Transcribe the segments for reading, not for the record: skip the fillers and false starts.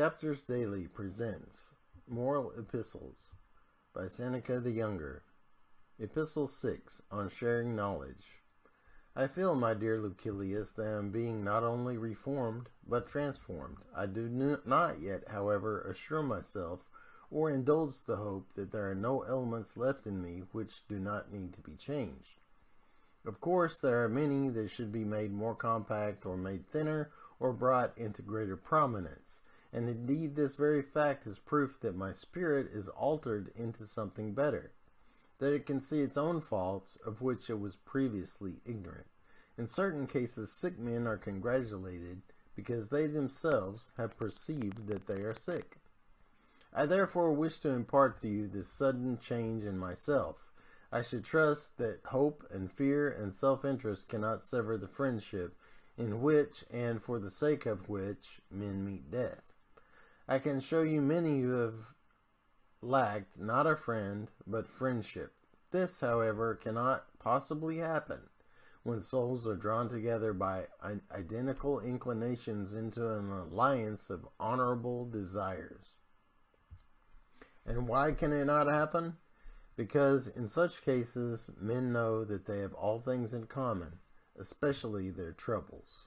Chapters Daily presents Moral Epistles by Seneca the Younger. Epistle 6 on Sharing Knowledge. I feel, my dear Lucilius, that I am being not only reformed, but transformed. I do not yet, however, assure myself or indulge the hope that there are no elements left in me which do not need to be changed. Of course, there are many that should be made more compact or made thinner or brought into greater prominence. And indeed this very fact is proof that my spirit is altered into something better, that it can see its own faults, of which it was previously ignorant. In certain cases sick men are congratulated, because they themselves have perceived that they are sick. I therefore wish to impart to you this sudden change in myself. I should trust that hope and fear and self-interest cannot sever the friendship, in which, and for the sake of which, men meet death. I can show you many who have lacked not a friend, but friendship. This, however, cannot possibly happen when souls are drawn together by identical inclinations into an alliance of honorable desires. And why can it not happen? Because in such cases men know that they have all things in common, especially their troubles.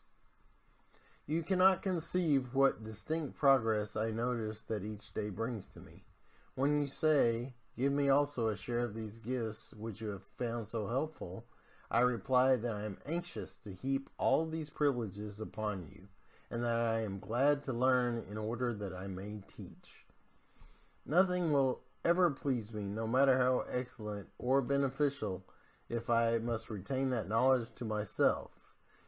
You cannot conceive what distinct progress I notice that each day brings to me. When you say, "Give me also a share of these gifts which you have found so helpful," I reply that I am anxious to heap all these privileges upon you, and that I am glad to learn in order that I may teach. Nothing will ever please me, no matter how excellent or beneficial, if I must retain that knowledge to myself.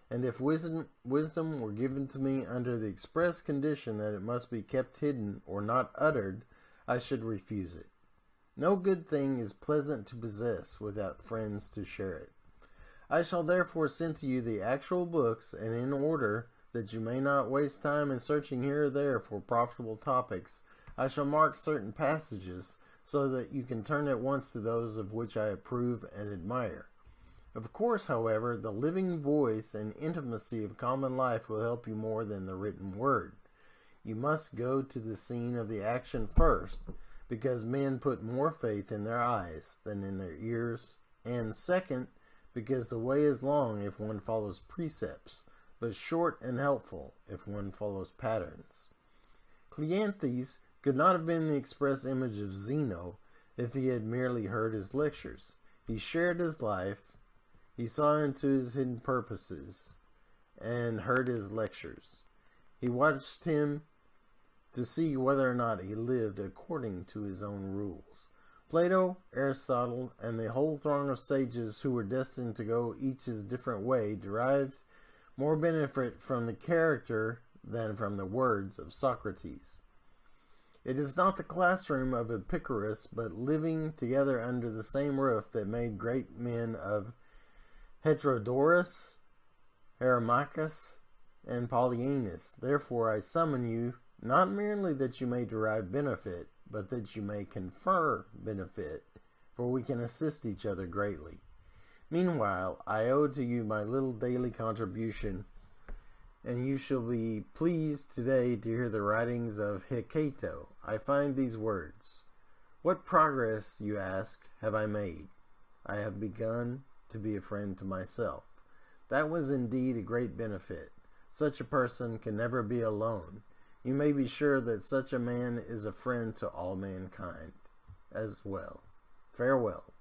And if wisdom were given to me under the express condition that it must be kept hidden or not uttered, I should refuse it. No good thing is pleasant to possess without friends to share it. I shall therefore send to you the actual books, and in order that you may not waste time in searching here or there for profitable topics, I shall mark certain passages so that you can turn at once to those of which I approve and admire. Of course, however, the living voice and intimacy of common life will help you more than the written word. You must go to the scene of the action first, because men put more faith in their eyes than in their ears, and second, because the way is long if one follows precepts, but short and helpful if one follows patterns. Cleanthes could not have been the express image of Zeno if he had merely heard his lectures. He shared his life, he saw into his hidden purposes, and heard his lectures. He watched him to see whether or not he lived according to his own rules. Plato, Aristotle, and the whole throng of sages who were destined to go each his different way derived more benefit from the character than from the words of Socrates. It is not the classroom of Epicurus, but living together under the same roof that made great men of Heterodorus, Hermachus, and Polyaenus. Therefore I summon you, not merely that you may derive benefit, but that you may confer benefit, for we can assist each other greatly. Meanwhile, I owe to you my little daily contribution, and you shall be pleased today to hear the writings of Hecato. I find these words. What progress, you ask, have I made? I have begun to be a friend to myself. That was indeed a great benefit. Such a person can never be alone. You may be sure that such a man is a friend to all mankind as well. Farewell.